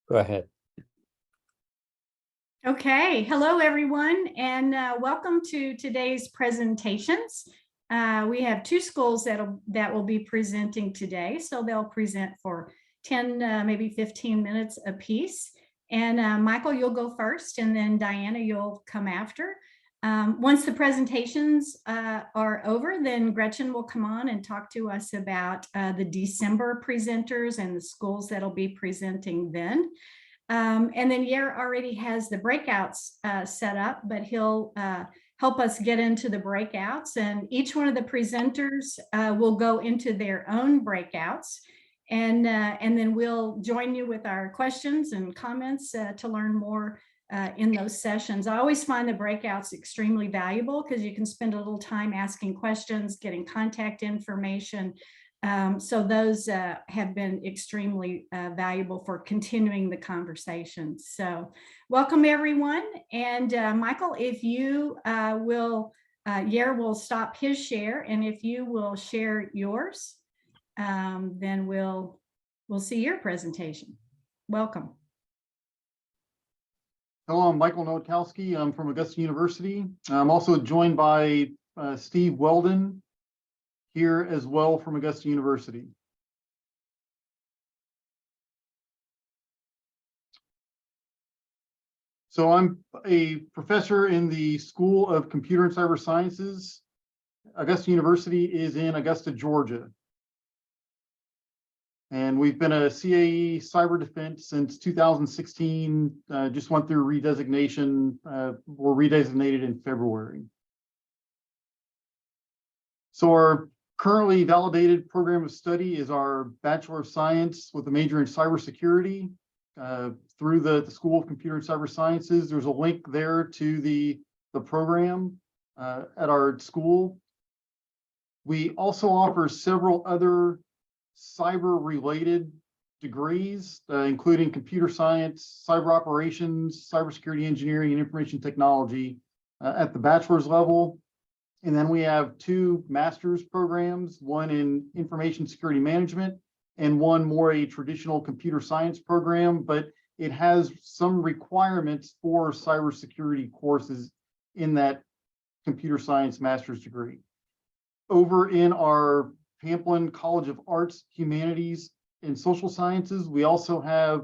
Go ahead. Okay, hello everyone, and welcome to today's presentations. We have two schools that will be presenting today, so they'll present for 10, maybe 15 minutes apiece. And Michael, you'll go first, and then Diana, you'll come after. Once the presentations are over, then Gretchen will come on and talk to us about the December presenters and the schools that'll be presenting then. And then Yair already has the breakouts set up, but he'll help us get into the breakouts. And each one of the presenters will go into their own breakouts. And then we'll join you with our questions and comments to learn more in those sessions. I always find the breakouts extremely valuable because you can spend a little time asking questions, getting contact information. So those have been extremely valuable for continuing the conversation. So welcome everyone. And Michael, if you Yair will stop his share, and if you will share yours, then we'll see your presentation. Welcome. Hello, I'm Michael Nowatkowski. I'm from Augusta University. I'm also joined by Steve Weldon, here as well from Augusta University. So I'm a professor in the School of Computer and Cyber Sciences. Augusta University is in Augusta, Georgia. And we've been a CAE cyber defense since 2016, just went through redesignation, were redesignated in February. So our currently validated program of study is our Bachelor of Science with a major in cybersecurity through the School of Computer and Cyber Sciences. There's a link there to the program at our school. We also offer several other cyber-related degrees, including computer science, cyber operations, cybersecurity engineering, and information technology at the bachelor's level. And then we have two master's programs, one in information security management and one more a traditional computer science program, but it has some requirements for cybersecurity courses in that computer science master's degree. Over in our Pamplin College of Arts, Humanities, and Social Sciences, we also have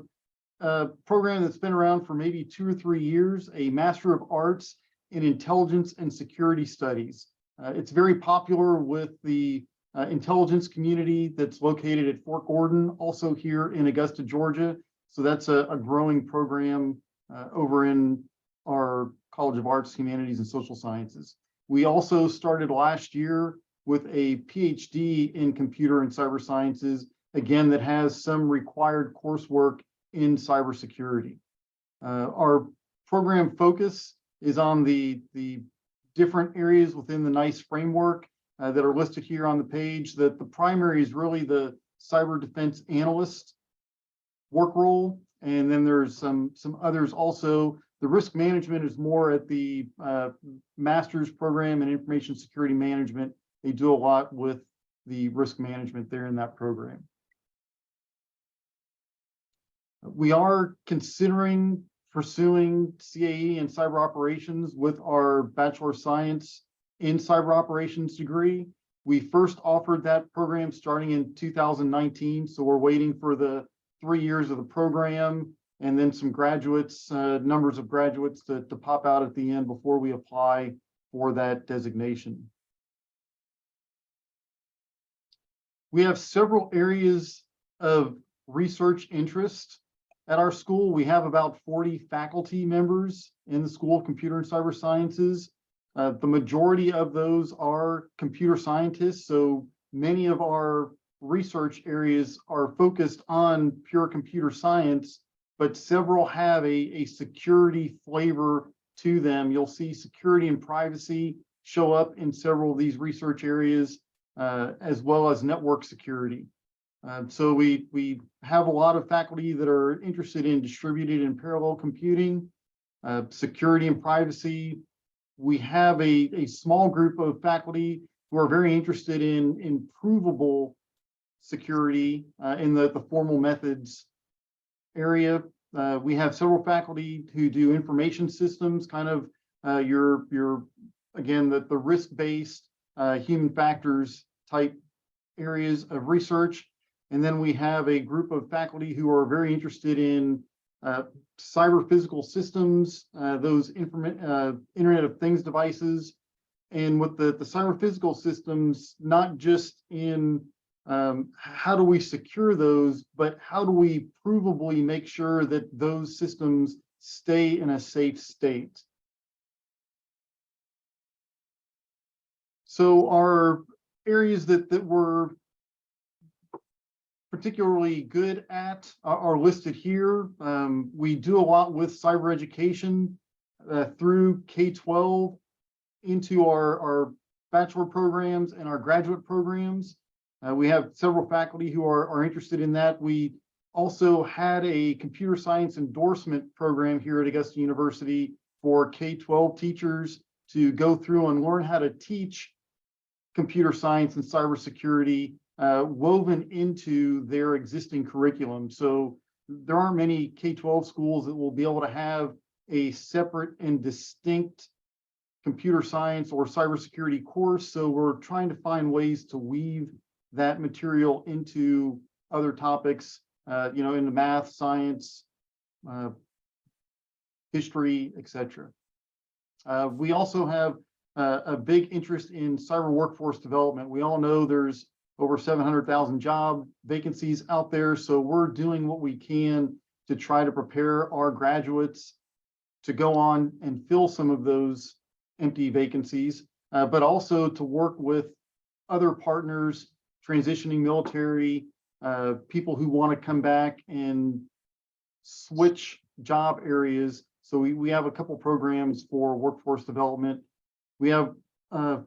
a program that's been around for maybe 2 or 3 years, a Master of Arts in Intelligence and Security Studies. It's very popular with the intelligence community that's located at Fort Gordon, also here in Augusta, Georgia. So that's a growing program over in our College of Arts, Humanities, and Social Sciences. We also started last year with a PhD in computer and cyber sciences, again, that has some required coursework in cybersecurity. Our program focus is on the different areas within the NICE framework that are listed here on the page. That the primary is really the cyber defense analyst work role, and then there's some others also. The risk management is more at the master's program in information security management. They do a lot with the risk management there in that program. We are considering pursuing CAE and cyber operations with our Bachelor of Science in Cyber Operations degree. We first offered that program starting in 2019, so we're waiting for the 3 years of the program and then some graduates, numbers of graduates to pop out at the end before we apply for that designation. We have several areas of research interest at our school. We have about 40 faculty members in the School of Computer and Cyber Sciences. The majority of those are computer scientists, so many of our research areas are focused on pure computer science, but several have a security flavor to them. You'll see security and privacy show up in several of these research areas, as well as network security. So we have a lot of faculty that are interested in distributed and parallel computing, security and privacy. We have a small group of faculty who are very interested in provable security in the formal methods area. we have several faculty who do information systems, kind of your again, the risk-based human factors type areas of research. And then we have a group of faculty who are very interested in cyber physical systems, those Internet of Things devices. And with the cyber physical systems, not just in how do we secure those, but how do we provably make sure that those systems stay in a safe state? So our areas that we're particularly good at are listed here. We do a lot with cyber education through K-12 into our bachelor programs and our graduate programs. We have several faculty who are interested in that. We also had a computer science endorsement program here at Augusta University for K-12 teachers to go through and learn how to teach computer science and cybersecurity woven into their existing curriculum. So there aren't many K-12 schools that will be able to have a separate and distinct computer science or cybersecurity course. So we're trying to find ways to weave that material into other topics, into math, science, history, etc. We also have a big interest in cyber workforce development. We all know there's over 700,000 job vacancies out there. So we're doing what we can to try to prepare our graduates to go on and fill some of those empty vacancies, but also to work with other partners, transitioning military, people who want to come back and switch job areas. So we have a couple programs for workforce development. We have a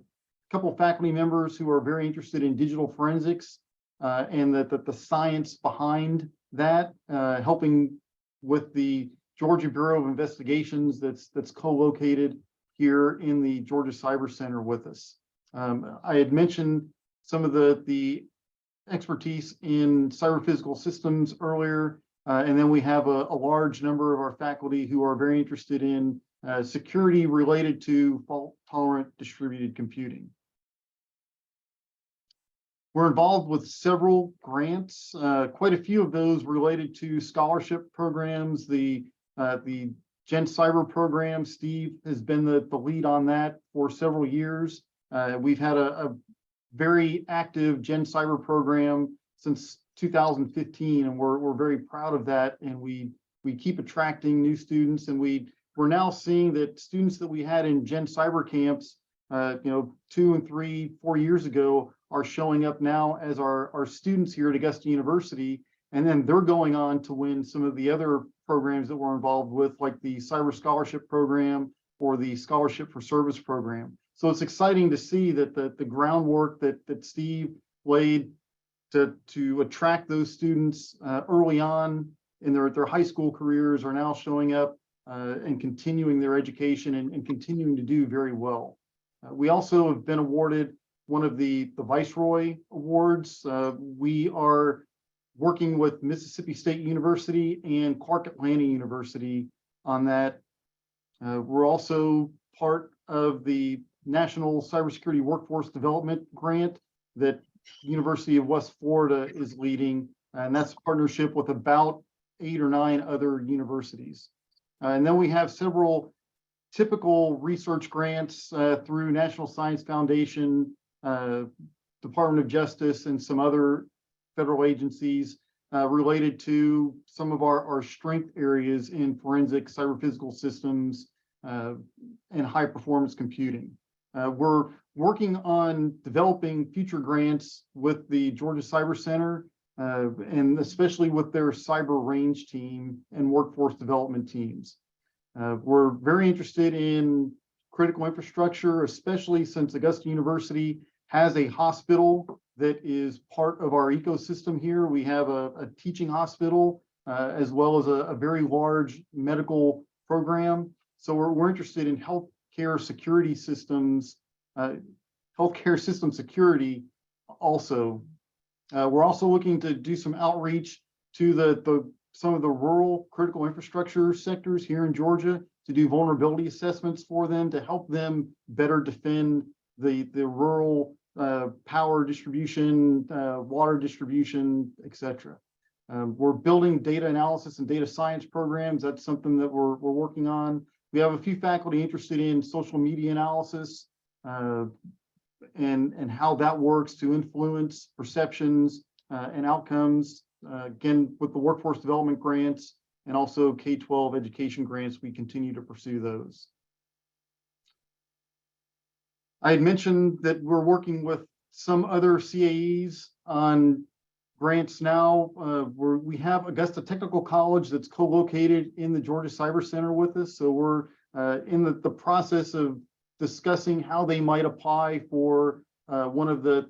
couple of faculty members who are very interested in digital forensics and the science behind that, helping with the Georgia Bureau of Investigations that's co-located here in the Georgia Cyber Center with us. I had mentioned some of the expertise in cyber physical systems earlier, and then we have a large number of our faculty who are very interested in security related to fault-tolerant distributed computing. We're involved with several grants, quite a few of those related to scholarship programs. The Gen Cyber program, Steve has been the lead on that for several years. We've had a very active Gen Cyber program since 2015, and we're very proud of that. And we keep attracting new students, and we're now seeing that students that we had in Gen Cyber camps, 2 and 3, 4 years ago, are showing up now as our students here at Augusta University, and then they're going on to win some of the other programs that we're involved with, like the Cyber Scholarship Program or the Scholarship for Service Program. So it's exciting to see that the groundwork that Steve laid to attract those students early on in their high school careers are now showing up and continuing their education and continuing to do very well. We also have been awarded one of the Viceroy Awards. We are working with Mississippi State University and Clark Atlanta University on that. We're also part of the National Cybersecurity Workforce Development Grant that University of West Florida is leading, and that's a partnership with about 8 or 9 other universities. And then we have several typical research grants through National Science Foundation, Department of Justice, and some other federal agencies related to some of our strength areas in forensic cyber physical systems and high performance computing. We're working on developing future grants with the Georgia Cyber Center and especially with their cyber range team and workforce development teams. We're very interested in critical infrastructure, especially since Augusta University has a hospital that is part of our ecosystem here. We have a teaching hospital as well as a very large medical program. So we're interested in healthcare security systems, healthcare system security also. We're also looking to do some outreach to the some of the rural critical infrastructure sectors here in Georgia to do vulnerability assessments for them to help them better defend the rural power distribution, water distribution, etc. We're building data analysis and data science programs. That's something that we're working on. We have a few faculty interested in social media analysis and how that works to influence perceptions and outcomes. Again, with the workforce development grants and also K-12 education grants, we continue to pursue those. I had mentioned that we're working with some other CAEs on grants now. We have Augusta Technical College that's co-located in the Georgia Cyber Center with us. So we're in the process of discussing how they might apply for one of the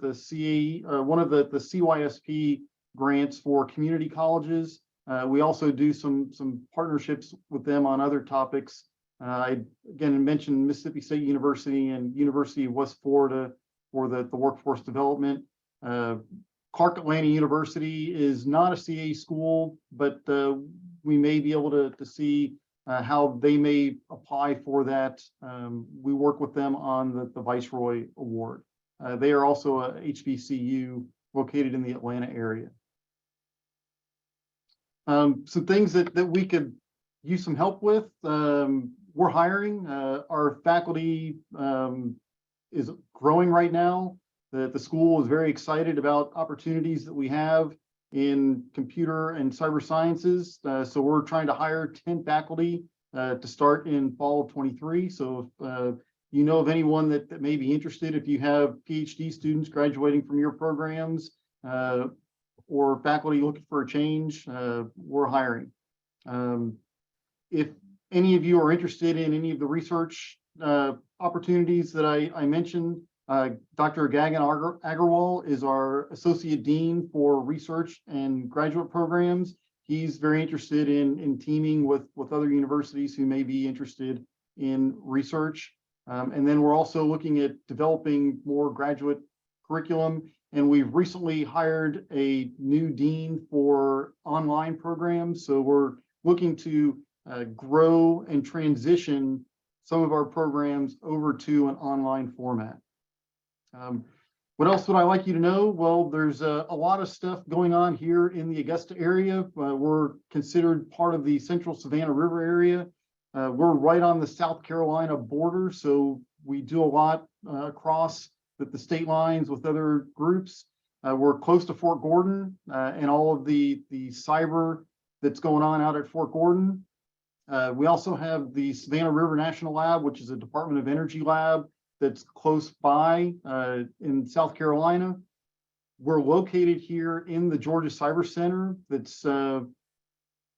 CYSP grants for community colleges. We also do some partnerships with them on other topics. I again mentioned Mississippi State University and University of West Florida for the workforce development. Clark Atlanta University is not a CA school, but we may be able to see how they may apply for that. We work with them on the Viceroy Award. They are also a HBCU located in the Atlanta area. Some things that we could use some help with. We're hiring. Our faculty is growing right now. The school is very excited about opportunities that we have in computer and cyber sciences. So we're trying to hire 10 faculty to start in fall of 23. So if you know of anyone that may be interested, if you have PhD students graduating from your programs or faculty looking for a change, we're hiring. If any of you are interested in any of the research opportunities that I mentioned, Dr. Gagan Agarwal is our Associate Dean for Research and Graduate Programs. He's very interested in teaming with other universities who may be interested in research. And then we're also looking at developing more graduate curriculum. And we've recently hired a new dean for online programs. So we're looking to grow and transition some of our programs over to an online format. What else would I like you to know? Well, there's a lot of stuff going on here in the Augusta area. We're considered part of the Central Savannah River area. We're right on the South Carolina border, so we do a lot across the state lines with other groups. We're close to Fort Gordon and all of the cyber that's going on out at Fort Gordon. We also have the Savannah River National Lab, which is a Department of Energy lab that's close by in South Carolina. We're located here in the Georgia Cyber Center that's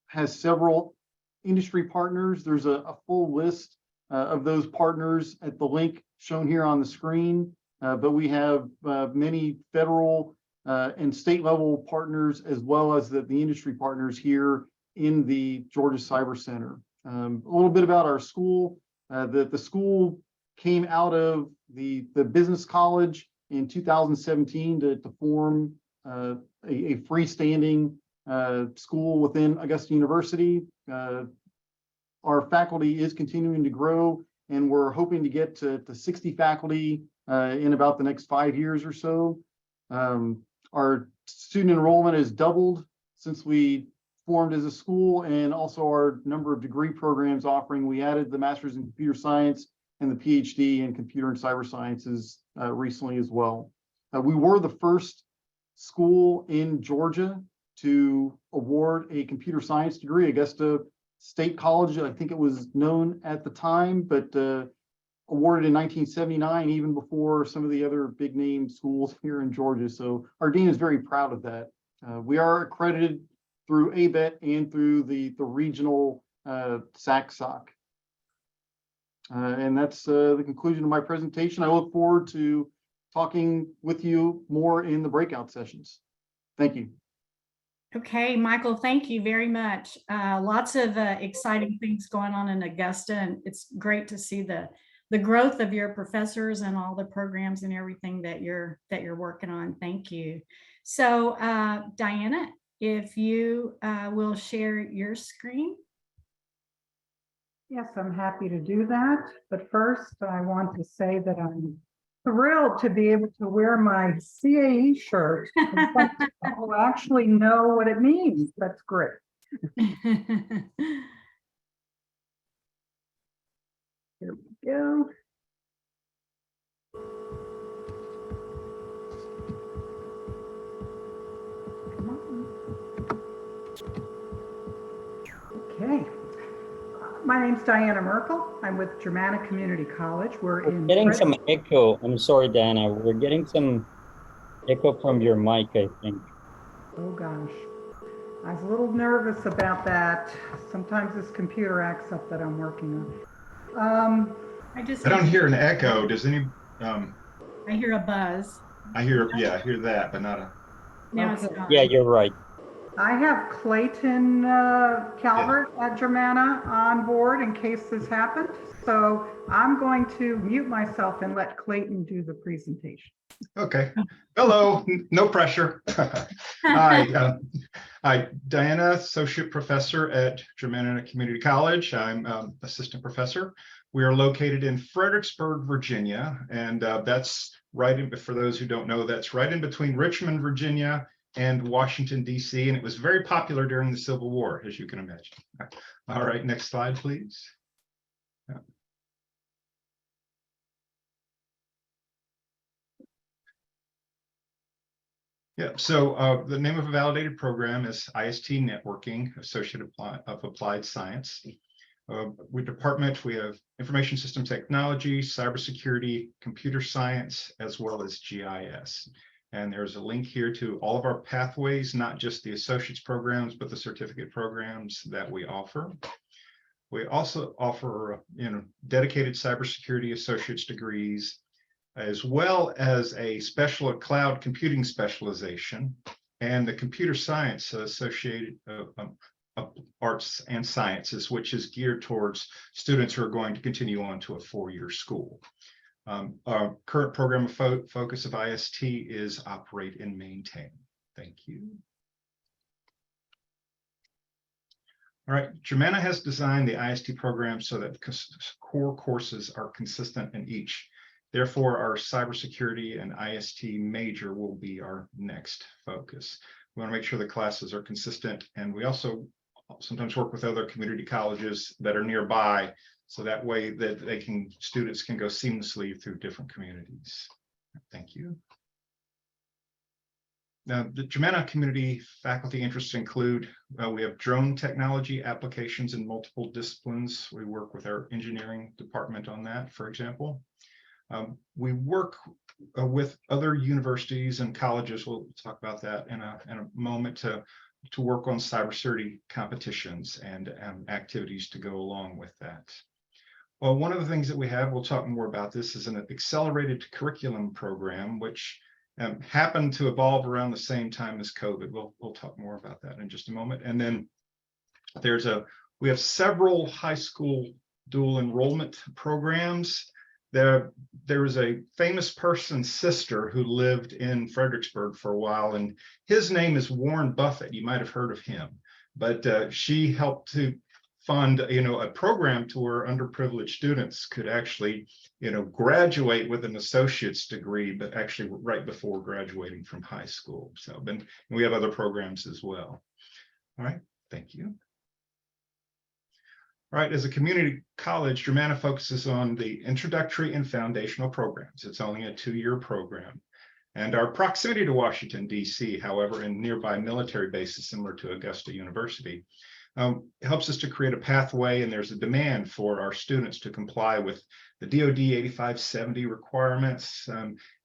has several industry partners. There's a full list of those partners at the link shown here on the screen, but we have many federal and state level partners as well as the industry partners here in the Georgia Cyber Center. A little bit about our school. The school came out of the business college in 2017 to form a freestanding school within Augusta University. Our faculty is continuing to grow, and we're hoping to get to 60 faculty in about the next 5 years or so. Our student enrollment has doubled since we formed as a school, and also our number of degree programs offering. We added the Master's in Computer Science and the PhD in Computer and Cyber Sciences recently as well. We were the first school in Georgia to award a computer science degree. Augusta State College, I think it was known at the time, but awarded in 1979, even before some of the other big name schools here in Georgia. So our dean is very proud of that. We are accredited through ABET and through the regional SAC-SOC. And that's the conclusion of my presentation. I look forward to talking with you more in the breakout sessions. Thank you. Okay, Michael, thank you very much. Lots of exciting things going on in Augusta, and it's great to see the growth of your professors and all the programs and everything that you're working on. Thank you. So Diana, if you will share your screen. Yes, I'm happy to do that. But first, I want to say that I'm thrilled to be able to wear my CAE shirt in front of people who actually know what it means. That's great. Here we go. Come on. Okay. My name's Diana Merkel. I'm with Germanna Community College. We're in Getting some echo. I'm sorry, Diana. We're getting some echo from your mic, I think. Oh gosh. I was a little nervous about that. Sometimes this computer acts up that I'm working on. I don't hear an echo. Does any? I hear a buzz. I hear that, but not a. Now Okay. it's gone. Yeah, you're right. I have Clayton Calvert at Germanna on board in case this happened. So I'm going to mute myself and let Clayton do the presentation. Okay. Hello. No pressure. Hi. Hi, Diana, associate professor at Germanna Community College. I'm assistant professor. We are located in Fredericksburg, Virginia, and that's right in, for those who don't know, that's right in between Richmond, Virginia and Washington, D.C., and it was very popular during the Civil War, as you can imagine. All right, next slide, please. Yeah, so the name of a validated program is IST Networking, Associate of Applied Science. We have Information System Technology, Cybersecurity, Computer Science, as well as GIS. And there's a link here to all of our pathways, not just the associate's programs, but the certificate programs that we offer. We also offer, dedicated cybersecurity associate's degrees, as well as a special cloud computing specialization and the computer science associated arts and sciences, which is geared towards students who are going to continue on to a four-year school. Our current program of focus of IST is operate and maintain. Thank you. All right, Germanna has designed the IST program so that core courses are consistent in each. Therefore, our cybersecurity and IST major will be our next focus. We want to make sure the classes are consistent, and we also sometimes work with other community colleges that are nearby, so that way that students can go seamlessly through different communities. Thank you. Now, the Germanna community faculty interests include, we have drone technology applications in multiple disciplines. We work with our engineering department on that, for example. We work with other universities and colleges. We'll talk about that in a moment to work on cybersecurity competitions and activities to go along with that. Well, one of the things that we have, we'll talk more about this, is an accelerated curriculum program, which happened to evolve around the same time as COVID. We'll talk more about that in just a moment. And then we have several high school dual enrollment programs. There was a famous person's sister who lived in Fredericksburg for a while, and his name is Warren Buffett. You might have heard of him, but she helped to fund, a program to where underprivileged students could actually, graduate with an associate's degree, but actually right before graduating from high school. So, and we have other programs as well. All right, thank you. All right, as a community college, Germanna focuses on the introductory and foundational programs. It's only a 2-year program. And our proximity to Washington, D.C., however, and nearby military bases similar to Augusta University, helps us to create a pathway, and there's a demand for our students to comply with the DoD 8570 requirements.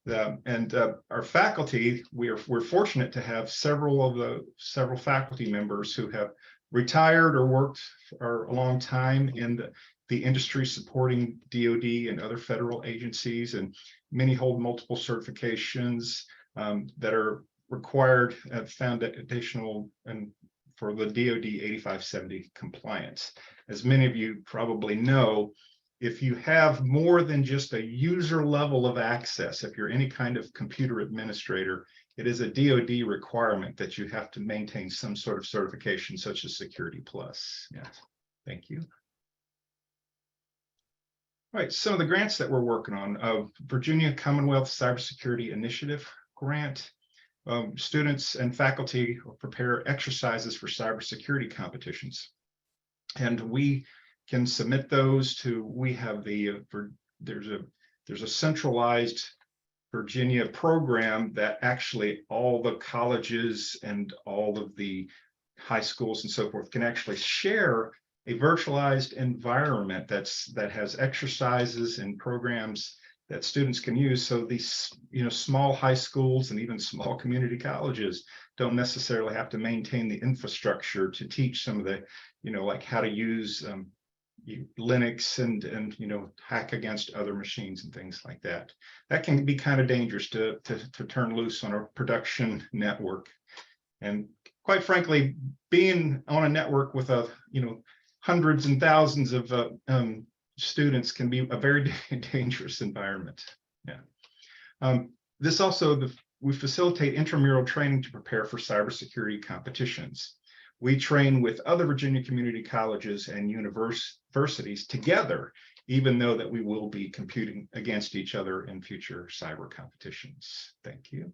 Our faculty, we're fortunate to have several faculty members who have retired or worked for a long time in the industry supporting DoD and other federal agencies, and many hold multiple certifications that are required foundational and for the DoD 8570 compliance. As many of you probably know, if you have more than just a user level of access, if you're any kind of computer administrator, it is a DoD requirement that you have to maintain some sort of certification such as Security Plus. Yes, thank you. All right, some of the grants that we're working on, Virginia Commonwealth Cybersecurity Initiative grant. Students and faculty prepare exercises for cybersecurity competitions. And we can submit those to, we have there's a centralized Virginia program that actually all the colleges and all of the high schools and so forth can actually share a virtualized environment that has exercises and programs that students can use. So these, small high schools and even small community colleges don't necessarily have to maintain the infrastructure to teach some of the, like how to use Linux and hack against other machines and things like that. That can be kind of dangerous to turn loose on a production network. And quite frankly, being on a network with hundreds and thousands of students can be a very dangerous environment. Yeah. This also, we facilitate intramural training to prepare for cybersecurity competitions. We train with other Virginia community colleges and universities together, even though that we will be competing against each other in future cyber competitions. Thank you.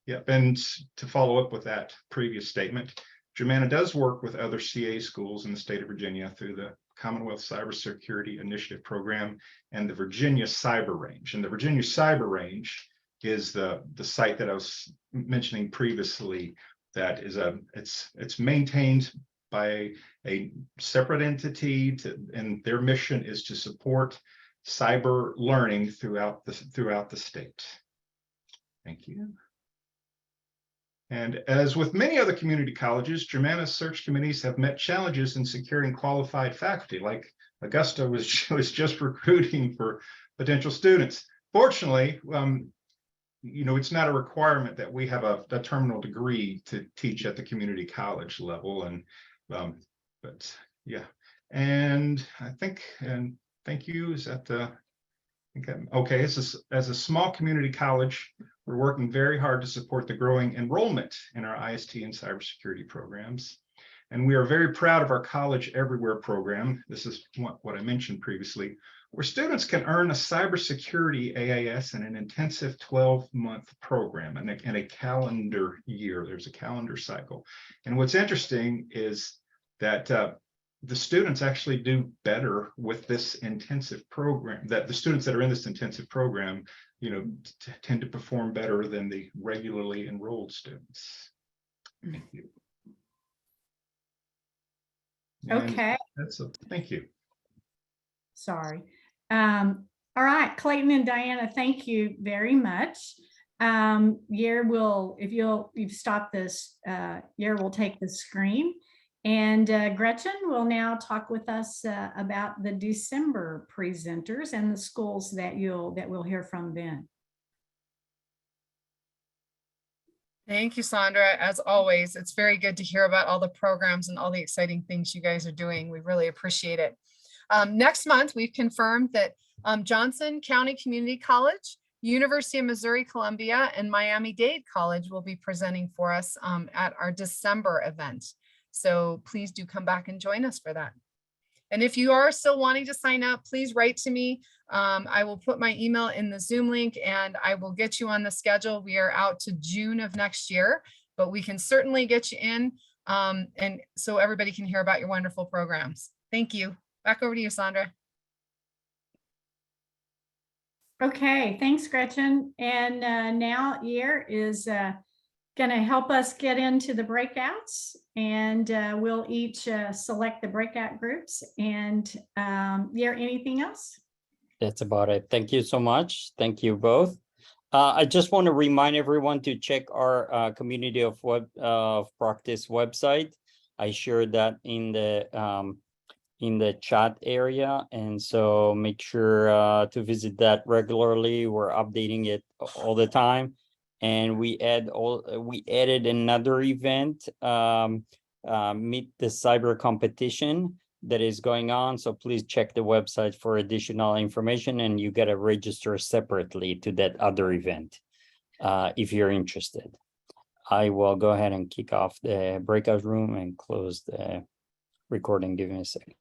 Yep, and to follow up with that previous statement, Germanna does work with other CA schools in the state of Virginia through the Commonwealth Cybersecurity Initiative Program and the Virginia Cyber Range. And the Virginia Cyber Range is the site that I was mentioning previously. That is it's maintained by a separate entity, and their mission is to support cyber learning throughout the state. Thank you. And as with many other community colleges, Germanna's search committees have met challenges in securing qualified faculty, like Augusta was just recruiting for potential students. Fortunately, it's not a requirement that we have a terminal degree to teach at the community college level. And but yeah, and I think, and thank you. Is that the okay? As a small community college, we're working very hard to support the growing enrollment in our IST and cybersecurity programs. And we are very proud of our College Everywhere program. This is what I mentioned previously, where students can earn a cybersecurity AAS in an intensive 12-month program and a calendar year. There's a calendar cycle. And what's interesting is that the students actually do better with this intensive program, that the students that are in this intensive program, tend to perform better than the regularly enrolled students. Thank you. Okay. Thank you. Sorry. All right, Clayton and Diana, thank you very much. Yair will, if you've stopped this, Yair will take the screen. And Gretchen will now talk with us about the December presenters and the schools that we'll hear from then. Thank you, Sandra. As always, it's very good to hear about all the programs and all the exciting things you guys are doing. We really appreciate it. Next month, we've confirmed that Johnson County Community College, University of Missouri Columbia, and Miami-Dade College will be presenting for us at our December event. So please do come back and join us for that. And if you are still wanting to sign up, please write to me. I will put my email in the Zoom link and I will get you on the schedule. We are out to June of next year, but we can certainly get you in and so everybody can hear about your wonderful programs. Thank you. Back over to you, Sandra. Okay, thanks, Gretchen. And now Yair is going to help us get into the breakouts, and we'll each select the breakout groups. And Yair, anything else? That's about it. Thank you so much. Thank you both. I just want to remind everyone to check our community of practice website. I shared that in the chat area, and so make sure to visit that regularly. We're updating it all the time, and we added another event, Meet the Cyber Competition, that is going on. So please check the website for additional information, and you got to register separately to that other event. if you're interested. I will go ahead and kick off the breakout room and close the recording. Give me a second.